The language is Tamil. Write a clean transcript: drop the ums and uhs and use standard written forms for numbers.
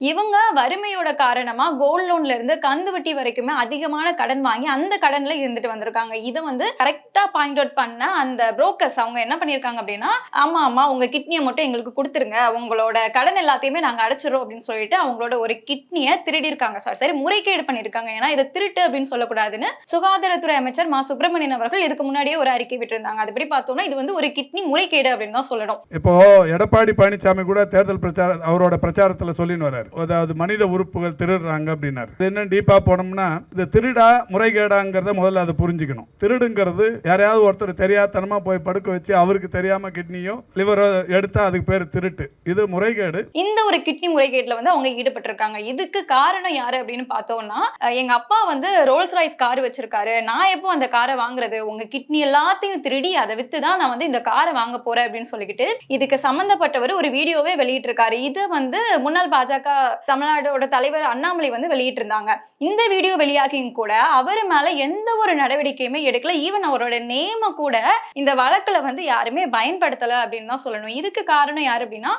இவங்க வறுமையோட காரணமா கோல்ட் லோன்ல இருந்து கந்து வட்டி வரைக்குமே அதிகமான கடன் வாங்கி அந்த கடன்ல இருந்துட்டு வந்திருக்காங்க. இத வந்து கரெக்ட்டா பாயிண்ட் அவுட் பண்ண அந்த புரோக்கர்ஸ் அவங்க என்ன பண்ணியிருக்காங்க அப்டின்னா, "ஆமா, ஆமா உங்க கிட்னிய மட்டும் எங்களுக்கு குடுத்துருங்க. உங்களோட கடன் எல்லாத்தையுமே நாங்க அடைச்சுர்றோம்" அப்டின்னு சொல்லிட்டு அவங்களோட ஒரு கிட்னிய திருடியிருக்காங்க. சரி முறைகேடு பண்ணியிருக்காங்க. ஏன்னா இத திருட்டு அப்டின்னு சொல்லக்கூடாதுன்னு சுகாதாரத்துறை அமைச்சர் மா. சுப்பிரமணியன் அவர்கள் இதுக்கு முன்னாடியே ஒரு அறிக்கை விட்டிருந்தாங்க. அதுபடி பார்த்தோம்னா இது வந்து ஒரு கிட்னி முறைகேடு அப்டின்னு தான் சொல்லணும். இப்போ எடப்பாடி பழனிசாமி கூட தேர்தல் பிரச்சாரம் அவரோட பிரச்சாரத்துல சொல்லின்னு வர்றாரு. அதாவது மனித உறுப்புகள் திருடுறாங்க அப்படின்னாரு. என்ன டீப்பா போனோம்னா இந்த திருடா முறைகேடாங்கிறத முதல்ல அதை புரிஞ்சுக்கணும். திருடுங்கிறது யாரையாவது ஒருத்தர் தெரியாதனமா போய் படுக்க வச்சு அவருக்கு தெரியாம கிட்னியோ லிவரோ எடுத்தா அதுக்கு பேர் திருட்டு. இது முறைகேடு. இந்த ஒரு கிட்னி முறைகேட்ல வந்து அவங்க ஈடுபட்டிருக்காங்க. இதுக்கு காரணம் யாரு அப்படின்னு பார்த்தோம்னா, எங்க அப்பா வந்து ரோல்ஸ் ராய்ஸ் கார் வச்சிருக்காரு. நான் எப்போ அந்த கார வாங்குறது? உங்க கிட்னி எல்லாத்தையும் திருடி அத வித்து தான் நான் வந்து இந்த கார வாங்க போறேன் அப்படின்னு சொல்லிக்கிட்டு, இதுக்கு சம்பந்தப்பட்டவர் ஒரு வீடியோவே வெளியிட்டிருக்காரு. இத வந்து முன்னாள் பாஜக தமிழ்நாடோட தலைவர் அண்ணாமலை வந்து வெளியிட்டிருந்தாங்க. இந்த வீடியோ வெளியாகியும் கூட அவர் மேல எந்த ஒரு நடவடிக்கையுமே எடுக்கல. ஈவன் அவரோட நேம கூட இந்த வழக்குல வந்து யாருமே பயன்படுத்தல அப்படின்னு தான் சொல்லணும். இதுக்கு காரணம் யாரு அப்படின்னா,